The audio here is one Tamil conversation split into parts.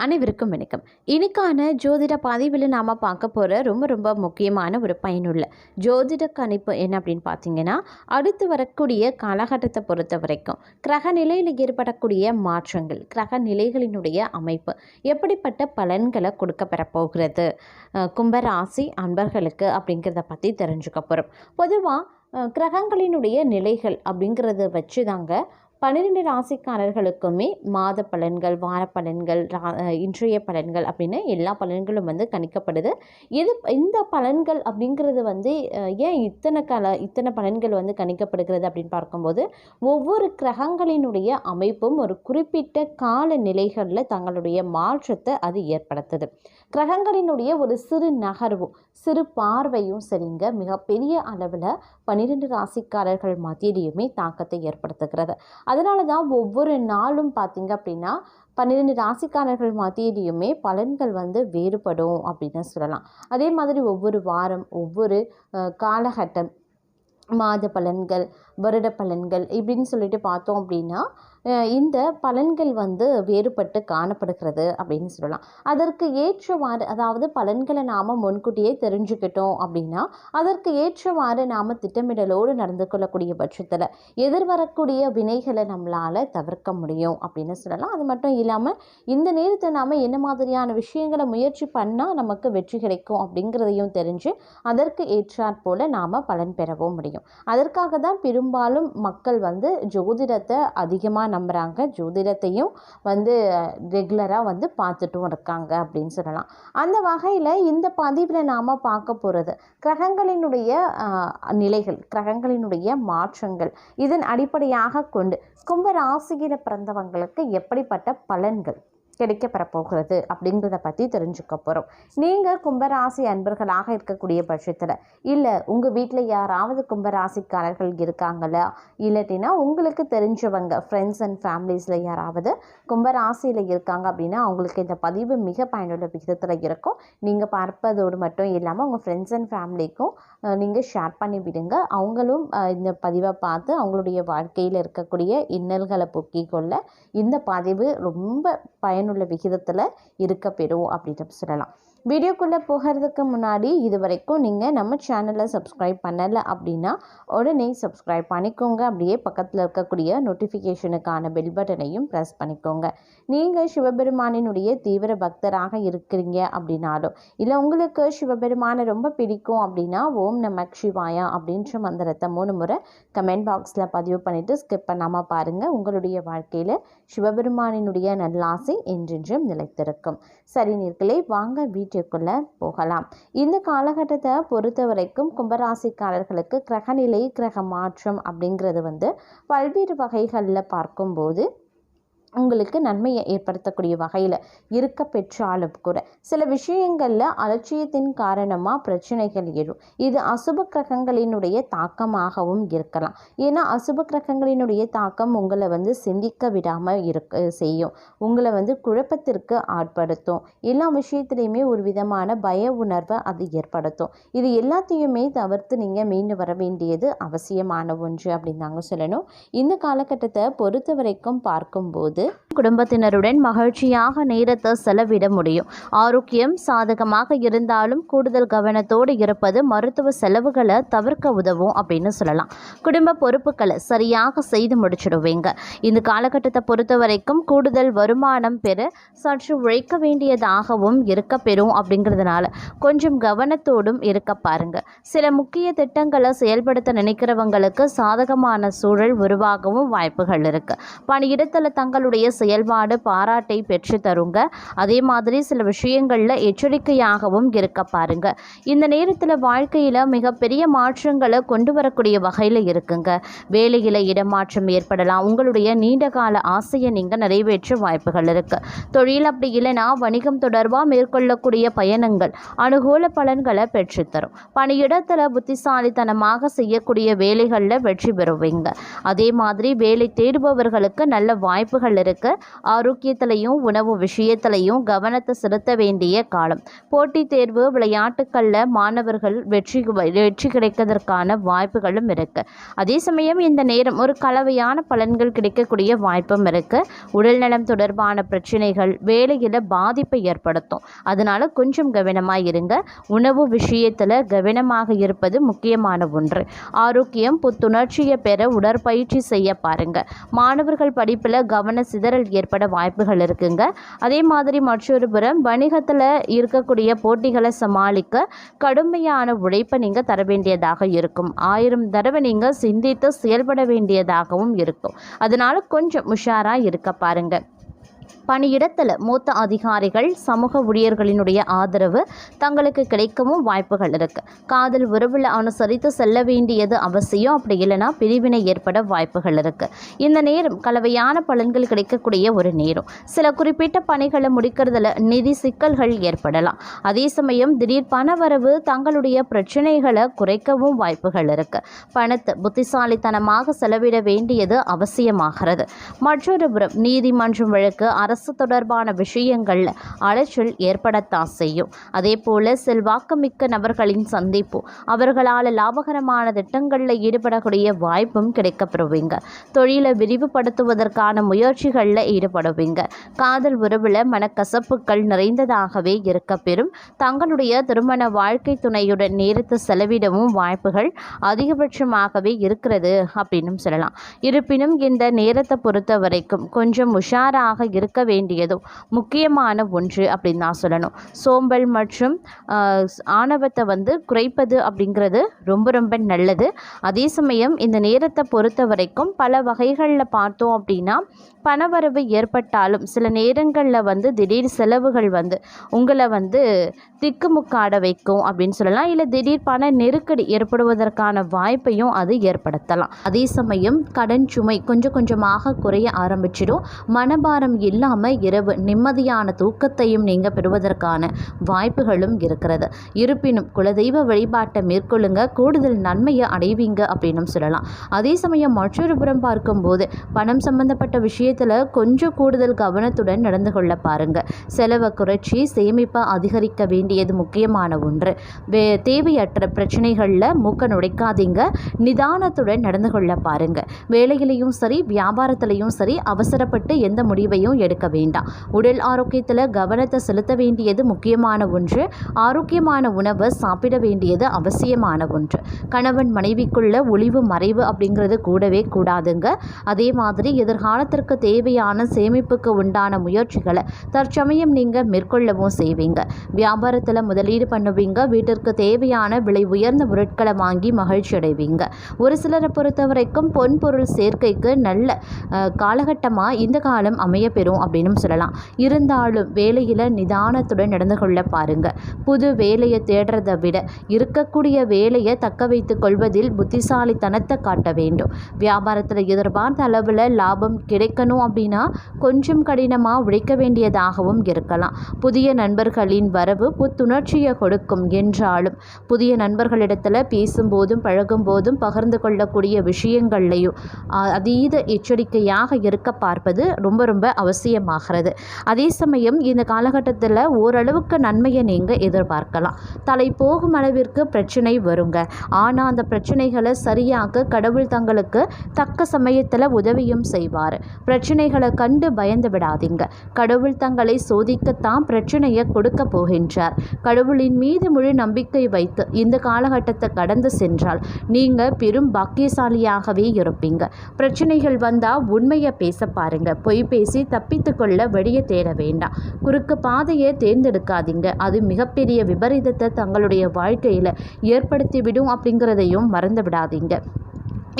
அனைவருக்கும் வணக்கம். இன்னைக்கான ஜோதிட பதிவில் நாம் பார்க்க போகிற ரொம்ப முக்கியமான ஒரு பயனுள்ள ஜோதிட கணிப்பு என்ன அப்படின்னு பார்த்தீங்கன்னா, அடுத்து வரக்கூடிய காலகட்டத்தை பொறுத்த வரைக்கும் கிரக நிலையில் ஏற்படக்கூடிய மாற்றங்கள், கிரக நிலைகளினுடைய அமைப்பு எப்படிப்பட்ட பலன்களை கொடுக்க பெறப்போகிறது கும்பராசி அன்பர்களுக்கு அப்படிங்கிறத பற்றி தெரிஞ்சுக்க போகிறோம். பொதுவாக கிரகங்களினுடைய நிலைகள் அப்படிங்கிறத வச்சு தாங்க 12 ராசிக்காரர்களுக்குமே மாத பலன்கள், வார பலன்கள், இன்றைய பலன்கள் அப்படின்னு எல்லா பலன்களும் கணிக்கப்படுது. இந்த பலன்கள் அப்படிங்கிறது ஏன் இத்தனை பலன்கள் கணிக்கப்படுகிறது அப்படின்னு பார்க்கும்போது, ஒவ்வொரு கிரகங்களினுடைய அமைப்பும் ஒரு குறிப்பிட்ட கால நிலைகளில் தங்களுடைய மாற்றத்தை அது ஏற்படுத்துது. கிரகங்களினுடைய ஒரு சிறு நகர்வும் சிறு பார்வையும் சரிங்க மிகப்பெரிய அளவில் 12 ராசிக்காரர்கள் மத்தியிலையுமே தாக்கத்தை ஏற்படுத்துகிறது. அதனால தான் ஒவ்வொரு நாளும் பார்த்திங்க அப்படின்னா 12 ராசிக்காரர்கள் மத்தியிலையுமே பலன்கள் வேறுபடும் அப்படின்னு சொல்லலாம். அதே மாதிரி ஒவ்வொரு வாரம், ஒவ்வொரு காலகட்டம், மாத பலன்கள், வருட பலன்கள் இப்படின்னு சொல்லிட்டு பார்த்தோம் அப்படின்னா இந்த பலன்கள் வேறுபட்டு காணப்படுகிறது அப்படின்னு சொல்லலாம். அதற்கு ஏற்றவாறு, அதாவது பலன்களை நாம் முன்கூட்டியே தெரிஞ்சுக்கிட்டோம் அப்படின்னா அதற்கு ஏற்றவாறு நாம் திட்டமிடலோடு நடந்து கொள்ளக்கூடிய பட்சத்தில் எதிர்வரக்கூடிய வினைகளை நம்மளால் தவிர்க்க முடியும் அப்படின்னு சொல்லலாம். அது மட்டும் இல்லாமல் இந்த நேரத்தில் நாம் என்ன மாதிரியான விஷயங்களை முயற்சி பண்ணால் நமக்கு வெற்றி கிடைக்கும் அப்படிங்கிறதையும் தெரிஞ்சு அதற்கு ஏற்றாற் போல் நாம் பலன் பெறவும் முடியும். அதற்காக தான் பெரும்பாலும் மக்கள் ஜோதிடத்தை அதிகமாக நம்புகிறாங்க, ஜோதிடத்தையும் ரெகுலராக பார்த்துட்டும் இருக்காங்க அப்படின்னு சொல்லலாம். அந்த வகையில் இந்த பதிவில் நாம் பார்க்க போகிறது கிரகங்களினுடைய நிலைகள், கிரகங்களினுடைய மாற்றங்கள், இதன் அடிப்படையாக கொண்டு கும்பராசியில் பிறந்தவங்களுக்கு எப்படிப்பட்ட பலன்கள் கிடைக்கப்பெறப்போகிறது அப்படிங்கிறத பற்றி தெரிஞ்சுக்க போகிறோம். நீங்கள் கும்பராசி அன்பர்களாக இருக்கக்கூடிய பட்சத்தில், இல்லை உங்கள் வீட்டில் யாராவது கும்பராசிக்காரர்கள் இருக்காங்களா, இல்லாட்டினா உங்களுக்கு தெரிஞ்சவங்க ஃப்ரெண்ட்ஸ் அண்ட் ஃபேமிலிஸில் யாராவது கும்பராசியில் இருக்காங்க அப்படின்னா அவங்களுக்கு இந்த பதிவு மிக பயனுள்ள விகிதத்தில் இருக்கும். நீங்கள் பார்ப்பதோடு மட்டும் இல்லாமல் உங்கள் ஃப்ரெண்ட்ஸ் அண்ட் ஃபேமிலிக்கும் நீங்கள் ஷேர் பண்ணி விடுங்க. அவங்களும் இந்த பதிவை பார்த்து அவங்களுடைய வாழ்க்கையில் இருக்கக்கூடிய இன்னல்களை போக்கிக் கொள்ள இந்த பதிவு ரொம்ப பயனுள்ள விகிதத்தில் இருக்க பெறும் அப்படின்னு சொல்லலாம். வீடியோக்குள்ளே போகிறதுக்கு முன்னாடி இது வரைக்கும் நீங்கள் நம்ம சேனலை சப்ஸ்கிரைப் பண்ணலை அப்படின்னா உடனே சப்ஸ்கிரைப் பண்ணிக்கோங்க. அப்படியே பக்கத்தில் இருக்கக்கூடிய நோட்டிஃபிகேஷனுக்கான பெல் பட்டனையும் ப்ரெஸ் பண்ணிக்கோங்க. நீங்கள் சிவபெருமானினுடைய தீவிர பக்தராக இருக்கிறீங்க அப்படின்னாலும், இல்லை உங்களுக்கு சிவபெருமானை ரொம்ப பிடிக்கும் அப்படின்னா ஓம் நமக் சிவாயா அப்படின்ற மந்திரத்தை 3 முறை கமெண்ட் பாக்ஸில் பதிவு பண்ணிவிட்டு ஸ்கிப் பண்ணாமல் பாருங்கள். உங்களுடைய வாழ்க்கையில் சிவபெருமானினுடைய நல்லாசை என்றென்றும் நிலைத்திருக்கும். சரி நேயர்களே, வாங்க வீட்டுக்குள்ளே போகலாம். இந்த காலகட்டத்தை பொறுத்த வரைக்கும் கும்பராசிக்காரர்களுக்கு கிரகநிலை, கிரக மாற்றம் அப்படிங்கிறது பல்வேறு வகைகளில் பார்க்கும்போது உங்களுக்கு நன்மையை ஏற்படுத்தக்கூடிய வகையில் இருக்க பெற்றாலும் கூட சில விஷயங்களில் அலட்சியத்தின் காரணமாக பிரச்சனைகள் எழும். இது அசுப கிரகங்களினுடைய தாக்கமாகவும் இருக்கலாம். ஏன்னா அசுப கிரகங்களினுடைய தாக்கம் உங்களை சிந்திக்க விடாமல் செய்யும், உங்களை குழப்பத்திற்கு ஆட்படுத்தும், எல்லா விஷயத்துலையுமே ஒரு விதமான பய உணர்வை அது ஏற்படுத்தும். இது எல்லாத்தையுமே தவிர்த்து நீங்கள் மீண்டு வர வேண்டியது அவசியமான ஒன்று அப்படின்னு தாங்க சொல்லணும். இந்த காலகட்டத்தை பொறுத்த வரைக்கும் பார்க்கும்போது குடும்பத்தினருடன் மகிழ்ச்சியாக நேரத்தை செலவிட முடியும். ஆரோக்கியம் சாதகமாக இருந்தாலும் கூடுதல் கவனத்தோடு இருப்பது மருத்துவ செலவுகளை தவிர்க்க உதவும் அப்படின்னு சொல்லலாம். குடும்ப பொறுப்புகளை சரியாக செய்து முடிச்சிடுவீங்க. இந்த காலகட்டத்தை பொறுத்த வரைக்கும் கூடுதல் வருமானம் பெற சற்று உழைக்க வேண்டியதாகவும் இருக்க பெறும். அப்படிங்கிறதுனால கொஞ்சம் கவனத்தோடும் இருக்க பாருங்க. சில முக்கிய திட்டங்களை செயல்படுத்த நினைக்கிறவங்களுக்கு சாதகமான சூழல் உருவாகவும் வாய்ப்புகள் இருக்கு. பணியிடத்தில் தங்களுடைய செயல்பாடு பாராட்டை பெற்று தருங்க. அதே மாதிரி சில விஷயங்களில் எச்சரிக்கையாகவும் இருக்க பாருங்க. இந்த நேரத்தில் வாழ்க்கையில் மிகப்பெரிய மாற்றங்களை கொண்டு வரக்கூடிய வகையில் இருக்குங்க. வேலையில் இடமாற்றம் ஏற்படலாம். உங்களுடைய நீண்ட கால ஆசையை நீங்கள் நிறைவேற்ற வாய்ப்புகள் இருக்கு. தொழில் அப்படி இல்லைனா வணிகம் தொடர்பாக மேற்கொள்ளக்கூடிய பயணங்கள் அனுகூல பலன்களை பெற்றுத்தரும். பணியிடத்தில் புத்திசாலித்தனமாக செய்யக்கூடிய வேலைகளில் வெற்றி பெறுவீங்க. அதே மாதிரி வேலை தேடுபவர்களுக்கு நல்ல வாய்ப்புகள் வாய்ப்புகள் இருக்குது. ஆரோக்கியத்திலையும் உணவு விஷயத்திலையும் கவனத்தை செலுத்த வேண்டிய காலம். போட்டித் தேர்வு விளையாட்டுக்களில் மாணவர்கள் வெற்றி கிடைக்கிறதுக்கான வாய்ப்புகளும் இருக்குது. அதே சமயம் இந்த நேரம் ஒரு கலவையான பலன்கள் கிடைக்கக்கூடிய வாய்ப்பும் இருக்குது. உடல்நலம் தொடர்பான பிரச்சனைகள் வேலையில் பாதிப்பை ஏற்படுத்தும். அதனால் கொஞ்சம் கவனமாக இருங்க. உணவு விஷயத்தில் கவனமாக இருப்பது முக்கியமான ஒன்று. ஆரோக்கியம் புத்துணர்ச்சியை பெற உடற்பயிற்சி செய்ய பாருங்க. மாணவர்கள் படிப்பில் கவன சிதறல் ஏற்பட வாய்ப்புகள் இருக்குங்க. அதே மாதிரி மற்றொரு புறம் வணிகத்தில் இருக்கக்கூடிய போட்டிகளை சமாளிக்க கடுமையான உழைப்பை நீங்கள் தர வேண்டியதாக இருக்கும். 1000 தடவை நீங்கள் சிந்தித்து செயல்பட வேண்டியதாகவும் இருக்கும். அதனால கொஞ்சம் உஷாராக இருக்க பாருங்க. பணியிடத்தில் மூத்த அதிகாரிகள் சமூக ஊழியர்களினுடைய ஆதரவு தங்களுக்கு கிடைக்கவும் வாய்ப்புகள் இருக்குது. காதல் உறவில் அனுசரித்து செல்ல வேண்டியது அவசியம். அப்படி இல்லைனா பிரிவினை ஏற்பட வாய்ப்புகள் இருக்குது. இந்த நேரம் கலவையான பலன்கள் கிடைக்கக்கூடிய ஒரு நேரம். சில குறிப்பிட்ட பணிகளை முடிக்கிறதுல நிதி சிக்கல்கள் ஏற்படலாம். அதே சமயம் திடீர் பணவரவு தங்களுடைய பிரச்சனைகளை குறைக்கவும் வாய்ப்புகள் இருக்குது. பணத்தை புத்திசாலித்தனமாக செலவிட வேண்டியது அவசியமாகிறது. மற்றொரு புறம் நீதிமன்றம் வழக்கு அரசு தொடர்பான விஷயங்கள்ல அலைச்சல் ஏற்படத்தான் செய்யும். அதே போல செல்வாக்குமிக்க நபர்களின் சந்திப்பு அவர்களால் லாபகரமான திட்டங்களில் ஈடுபடக்கூடிய வாய்ப்பும் கிடைக்கப்படுவீங்க. தொழிலை விரிவுபடுத்துவதற்கான முயற்சிகளில் ஈடுபடுவீங்க. காதல் உறவில் மனக்கசப்புகள் நிறைந்ததாகவே இருக்கப்பெறும். தங்களுடைய திருமண வாழ்க்கை துணையுடன் நேரத்தை செலவிடவும் வாய்ப்புகள் அதிகபட்சமாகவே இருக்கிறது அப்படின்னு சொல்லலாம். இருப்பினும் இந்த நேரத்தை பொறுத்த வரைக்கும் கொஞ்சம் உஷாராக இருக்க வேண்டியதும் முக்கியமான ஒன்று அப்படின்னு தான் சொல்லணும். சோம்பல் மற்றும் ஆணவத்தை குறைப்பது அப்படிங்கிறது ரொம்ப ரொம்ப நல்லது. அதே சமயம் இந்த நேரத்தை பொறுத்த வரைக்கும் பல வகைகளில் பார்த்தோம் அப்படின்னா பணவரவு ஏற்பட்டாலும் சில நேரங்களில் திடீர் செலவுகள் உங்களை திக்குமுக்காட வைக்கும் அப்படின்னு சொல்லலாம். இல்லை திடீர் பண நெருக்கடி ஏற்படுவதற்கான வாய்ப்பையும் அது ஏற்படுத்தலாம். அதே சமயம் கடன் சுமை கொஞ்சம் கொஞ்சமாக குறைய ஆரம்பிச்சிடும். மனபாரம் இல்லாமல் இரவு நிம்மதியான தூக்கத்தையும் நீங்கள் பெறுவதற்கான வாய்ப்புகளும் இருக்கிறது. இருப்பினும் குலதெய்வ வழிபாட்டை மேற்கொள்ளுங்க, கூடுதல் நன்மையை அடைவீங்க அப்படின்னு சொல்லலாம். அதே சமயம் மற்றொரு புறம் பார்க்கும்போது பணம் சம்பந்தப்பட்ட விஷயத்தில் கொஞ்சம் கூடுதல் கவனத்துடன் நடந்து கொள்ள பாருங்க. செலவை குறைச்சி சேமிப்பை அதிகரிக்க வேண்டியது முக்கியமான ஒன்று. தேவையற்ற பிரச்சனைகளில் மூக்க நுழைக்காதீங்க. நிதானத்துடன் நடந்து கொள்ள பாருங்க. வேலையிலையும் சரி வியாபாரத்திலையும் சரி அவசரப்பட்டு எந்த முடிவையும் எடுக்க வேண்டாம். உடல் ஆரோக்கியத்தில் கவனத்தை செலுத்த வேண்டியது முக்கியமான ஒன்று. ஆரோக்கியமான உணவை சாப்பிட வேண்டியது அவசியமான ஒன்று. கணவன் மனைவிக்குள்ள ஒளிவு மறைவு அப்படிங்கிறது கூடவே கூடாதுங்க. அதே மாதிரி எதிர்காலத்திற்கு தேவையான சேமிப்புக்கு உண்டான முயற்சிகளை தற்சமயம் நீங்கள் மேற்கொள்ளவும் செய்வீங்க. வியாபாரத்தில் முதலீடு பண்ணுவீங்க. வீட்டிற்கு தேவையான விலை உயர்ந்த பொருட்களை வாங்கி மகிழ்ச்சி அடைவீங்க. ஒரு சிலரை பொறுத்த வரைக்கும் பொன் பொருள் சேர்க்கைக்கு நல்ல காலகட்டமாக இந்த காலம் அமைய பெறும் அப்படின்னு சொல்லலாம். இருந்தாலும் வேலையில் நிதானத்துடன் நடந்து கொள்ள பாருங்க. புது வேலையை தேடுறதை விட இருக்கக்கூடிய வேலையை தக்க வைத்துக் கொள்வதில் புத்திசாலித்தனத்தை காட்ட வேண்டும். வியாபாரத்தில் எதிர்பார்த்த அளவில் லாபம் கிடைக்கணும் அப்படின்னா கொஞ்சம் கடினமாக உழைக்க வேண்டியதாகவும் இருக்கலாம். புதிய நண்பர்களின் வரவு புத்துணர்ச்சியை கொடுக்கும் என்றாலும் புதிய நண்பர்களிடத்தில் பேசும்போதும் பழகும் போதும் பகிர்ந்து கொள்ளக்கூடிய விஷயங்கள்லையும் அதீத எச்சரிக்கையாக இருக்க பார்ப்பது ரொம்ப ரொம்ப அவசியமாகிறது. அதே சமயம் இந்த காலகட்டத்தில் ஓரளவுக்கு நன்மையை நீங்கள் எதிர்பார்க்கலாம். தலை போகும் அளவிற்கு பிரச்சனை வருங்க. ஆனால் அந்த பிரச்சனைகளை சரியாக கடவுள் தங்களுக்கு தக்க சமயத்தில் உதவியும் செய்வார். பிரச்சனைகளை கண்டு பயந்து விடாதீங்க. கடவுள் தங்களை சோதிக்கத்தான் பிரச்சனையை கொடுக்க போகின்றார். கடவுளின் மீது முழு நம்பிக்கை வைத்து இந்த காலகட்டத்தை கடந்து சென்றால் நீங்கள் பெரும் பாக்கியசாலியாகவே இருப்பீங்க. பிரச்சனைகள் வந்தால் உண்மையை பேச பாருங்க. பொய் பேசி தப்பித்து கொள்ள வழியை தேட வேண்டாம். குறுக்கு பாதையை தேர்ந்தெடுக்காதீங்க. அது மிகப்பெரிய விபரீதத்தை தங்களுடைய வாழ்க்கையில் ஏற்படுத்திவிடும் அப்படிங்கிறதையும் மறந்து விடாதீங்க.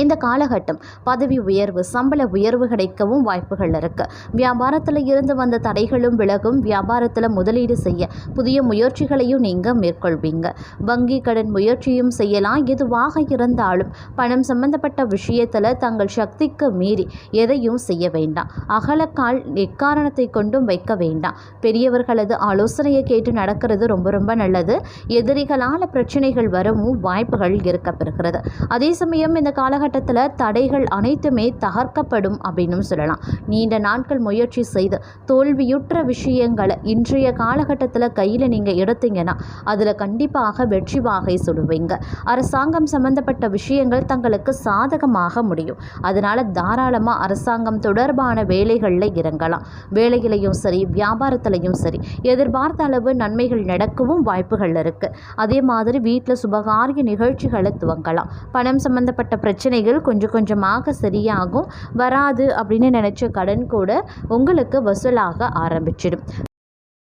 இந்த காலகட்டம் பதவி உயர்வு சம்பள உயர்வு கிடைக்கவும் வாய்ப்புகள் இருக்குது. வியாபாரத்தில் இருந்து வந்த தடைகளும் விலகும். வியாபாரத்தில் முதலீடு செய்ய புதிய முயற்சிகளையும் நீங்கள் மேற்கொள்வீங்க. வங்கி கடன் முயற்சியும் செய்யலாம். எதுவாக இருந்தாலும் பணம் சம்பந்தப்பட்ட விஷயத்தில் தங்கள் சக்திக்கு மீறி எதையும் செய்ய வேண்டாம். அகலக்கால் எக்காரணத்தை கொண்டும் வைக்க வேண்டாம். பெரியவர்களது ஆலோசனையை கேட்டு நடக்கிறது ரொம்ப ரொம்ப நல்லது. எதிரிகளால் பிரச்சனைகள் வரவும் வாய்ப்புகள் இருக்கப்பெறுகிறது. அதே சமயம் இந்த காலகட்டம் காலகட்டத்தில் தடைகள் அனைத்துமே தகர்க்கப்படும் அப்படின்னு சொல்லலாம். நீண்ட நாட்கள் முயற்சி செய்து தோல்வியுற்ற விஷயங்களை இன்றைய காலகட்டத்தில் கையில் நீங்கள் எடுத்தீங்கன்னா அதில் கண்டிப்பாக வெற்றி வாகை சுடுவீங்க. அரசாங்கம் சம்பந்தப்பட்ட விஷயங்கள் தங்களுக்கு சாதகமாக முடியும். அதனால் தாராளமாக அரசாங்கம் தொடர்பான வேலைகளில் இறங்கலாம். வேலையிலையும் சரி, வியாபாரத்திலையும் சரி எதிர்பார்த்த அளவு நன்மைகள் நடக்கவும் வாய்ப்புகள் இருக்குது. அதே மாதிரி வீட்டில் சுபகாரிய நிகழ்ச்சிகளை துவங்கலாம். பணம் சம்பந்தப்பட்ட பிரச்சனைகள் கொஞ்சம் கொஞ்சமாக சரியாகும். வராது அப்படின்னு நினச்ச கடன் கூட உங்களுக்கு வசூலாக ஆரம்பிச்சிடும்.